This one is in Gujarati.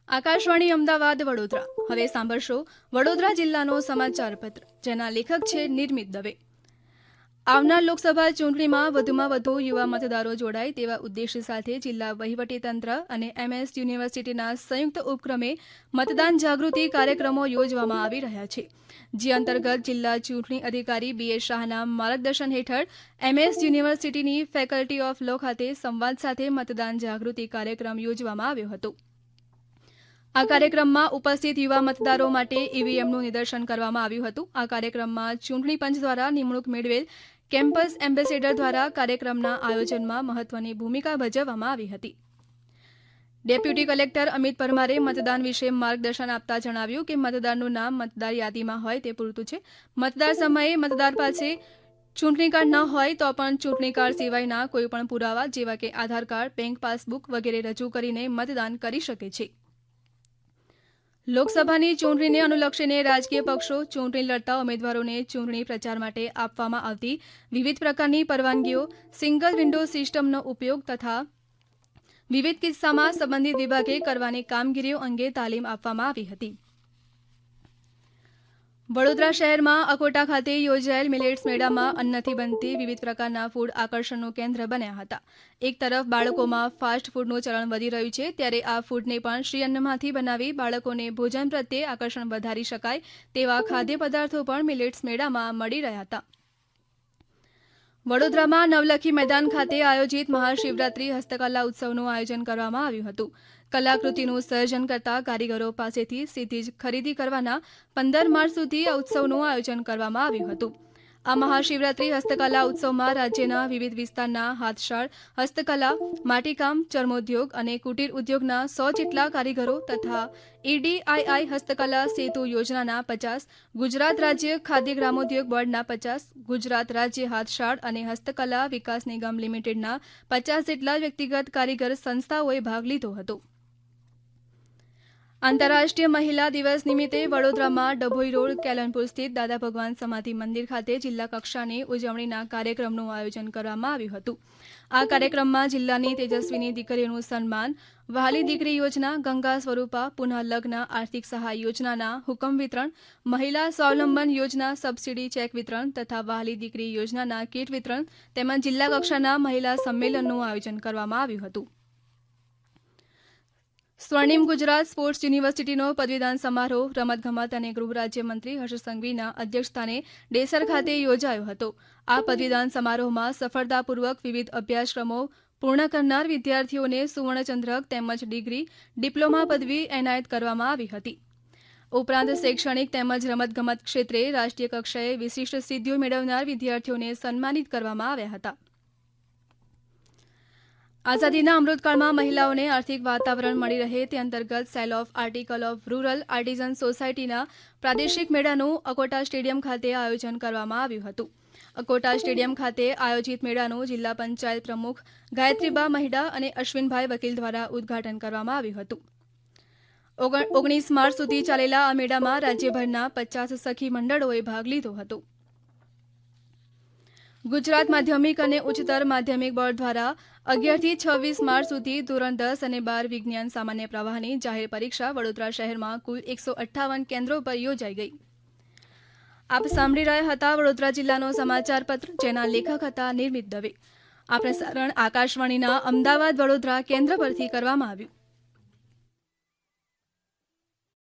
આકાશવાણી અમદાવાદ વડોદરા. હવે સાંભળશો વડોદરા જિલ્લાનો સમાચાર પત્ર, જેના લેખક છે નિર્મિત દવે. આવનાર લોકસભા ચૂંટણીમાં વધુમાં વધુ યુવા મતદારો જોડાય તેવા ઉદ્દેશ્ય સાથે જિલ્લા વહીવટીતંત્ર અને MS યુનિવર્સિટીના સંયુક્ત ઉપક્રમે મતદાન જાગૃતિ કાર્યક્રમો યોજવામાં આવી રહ્યા છે. જે અંતર્ગત જિલ્લા ચૂંટણી અધિકારી BS શાહના માર્ગદર્શન હેઠળ MS યુનિવર્સિટીની ફેકલ્ટી ઓફ લો ખાતે સંવાદ સાથે મતદાન જાગૃતિ કાર્યક્રમ યોજવામાં આવ્યો હતો. આ કાર્યક્રમમાં ઉપસ્થિત યુવા મતદારો માટે EVMનું નિદર્શન કરવામાં આવ્યું હતું. આ કાર્યક્રમમાં ચૂંટણી પંચ દ્વારા નિમણૂક મેળવેલ કેમ્પસ એમ્બેસેડર દ્વારા કાર્યક્રમના આયોજનમાં મહત્વની ભૂમિકા ભજવવામાં આવી હતી. ડેપ્યુટી કલેક્ટર અમિત પરમારે મતદાન વિશે માર્ગદર્શન આપતા જણાવ્યું કે મતદારનું નામ મતદાર યાદીમાં હોય તે પૂરતું છે. મતદાર સમયે મતદાર પાસે ચૂંટણી કાર્ડ ન હોય તો પણ ચૂંટણી કાર્ડ સિવાયના કોઈપણ પુરાવા જેવા કે આધાર કાર્ડ, બેંક પાસબુક વગેરે રજૂ કરીને મતદાન કરી શકે છે. લોકસભાની ચૂંટણીને અનુલક્ષીને રાજકીય પક્ષો ચૂંટણી લડતા ઉમેદવારોને ચૂંટણી પ્રચાર માટે આપવામાં આવતી વિવિધ પ્રકારની પરવાનગીઓ, સિંગલ વિન્ડો સિસ્ટમનો ઉપયોગ તથા વિવિધ કિસ્સામાં સંબંધિત વિભાગે કરવાની કામગીરીઓ અંગે તાલીમ આપવામાં આવી હતી. વડોદરા શહેરમાં અકોટા ખાતે યોજાયેલ મિલેટ્સ મેળામાં અન્નથી બનતી વિવિધ પ્રકારના ફૂડ આકર્ષણનું કેન્દ્ર બન્યા હતા. એક તરફ બાળકોમાં ફાસ્ટ ફૂડનું ચલણ વધી રહ્યું છે, ત્યારે આ ફૂડને પણ શ્રી અન્નમાંથી બનાવી બાળકોને ભોજન પ્રત્યે આકર્ષણ વધારી શકાય તેવા ખાદ્ય પદાર્થો પણ મિલેટ્સ મેળામાં મળી રહ્યા હતા. વડોદરામાં નવલખી મેદાન ખાતે આયોજિત મહાશિવરાત્રી હસ્તકલા ઉત્સવનું આયોજન કરવામાં આવ્યું હતું. કલાકૃતિનું સર્જન કરતા કારીગરો પાસેથી સીધી જ ખરીદી કરવાના 15 માર્ચ સુધી આ ઉત્સવનું આયોજન કરવામાં આવ્યું હતું. આ મહાશિવરાત્રી હસ્તકલા ઉત્સવમાં રાજ્યના વિવિધ વિસ્તારના હાથશાળ, હસ્તકલા, માટીકામ, ચર્મોદ્યોગ અને કુટીર ઉદ્યોગના 100 જેટલા કારીગરો તથા EDII હસ્તકલા સેતુ યોજનાના 50, ગુજરાત રાજ્ય ખાદ્ય ગ્રામોદ્યોગ બોર્ડના 50, ગુજરાત રાજ્ય હાથશાળ અને હસ્તકલા વિકાસ નિગમ લિમિટેડના 50 જેટલા વ્યક્તિગત કારીગર સંસ્થાઓએ ભાગ લીધો હતો. આંતરરાષ્ટ્રીય મહિલા દિવસ નિમિત્તે વડોદરામાં ડભોઈ રોડ કેલનપુર સ્થિત દાદા ભગવાન સમાધિ મંદિર ખાતે જિલ્લા કક્ષાની ઉજવણીના કાર્યક્રમનું આયોજન કરવામાં આવ્યું હતું. આ કાર્યક્રમમાં જિલ્લાની તેજસ્વીની દીકરીઓનું સન્માન, વહાલી દીકરી યોજના, ગંગા સ્વરૂપા પુનઃ લગ્ન આર્થિક સહાય યોજનાના હુકમ વિતરણ, મહિલા સ્વાવલંબન યોજના સબસિડી ચેક વિતરણ તથા વહાલી દીકરી યોજનાના કીટ વિતરણ તેમજ જિલ્લા કક્ષાના મહિલા સંમેલનનું આયોજન કરવામાં આવ્યું હતું. સ્વર્ણિમ ગુજરાત સ્પોર્ટ્સ યુનિવર્સિટીનો પદવીદાન સમારોહ રમતગમત અને ગૃહ રાજ્યમંત્રી હર્ષ સંઘવીના અધ્યક્ષસ્થાને ડેસર ખાતે યોજાયો હતો. આ પદવીદાન સમારોહમાં સફળતાપૂર્વક વિવિધ અભ્યાસક્રમો પૂર્ણ કરનાર વિદ્યાર્થીઓને સુવર્ણચંદ્રક તેમજ ડિગ્રી, ડિપ્લોમા પદવી એનાયત કરવામાં આવી હતી. ઉપરાંત શૈક્ષણિક તેમજ રમતગમત ક્ષેત્રે રાષ્ટ્રીય કક્ષાએ વિશિષ્ટ સિદ્ધિઓ મેળવનાર વિદ્યાર્થીઓને સન્માનિત કરવામાં આવ્યા હતા. આઝાદીના અમૃતકાળમાં મહિલાઓને આર્થિક વાતાવરણ મળી રહે તે અંતર્ગત cell of article of rural artisan સોસાયટીના પ્રાદેશિક મેળાનું અકોટા સ્ટેડિયમ ખાતે આયોજન કરવામાં આવ્યું હતું. અકોટા સ્ટેડિયમ ખાતે આયોજિત મેળાનું જિલ્લા પંચાયત પ્રમુખ ગાયત્રીબા મહિડા અને અશ્વિનભાઈ વકીલ દ્વારા ઉદ્ઘાટન કરવામાં આવ્યું હતું. 19 માર્ચ સુધી ચાલેલા આ મેળામાં રાજ્યભરના 50 સખી મંડળોએ ભાગ લીધો હતો. ગુજરાત માધ્યમિક અને ઉચ્ચતર માધ્યમિક બોર્ડ દ્વારા 11 થી 26 માર્ચ સુધી ધોરણ 10 અને 12 વિજ્ઞાન સામાન્ય પ્રવાહની જાહેર પરીક્ષા વડોદરા શહેરમાં કુલ 158 કેન્દ્રો પર યોજાઈ ગઈ. આપ સાંભળી રહ્યા હતા વડોદરા જિલ્લાનો સમાચાર પત્ર, જેના લેખક હતા નિર્મિત દવે. આ પ્રસારણ આકાશવાણીના અમદાવાદ વડોદરા કેન્દ્ર પરથી કરવામાં આવ્યું.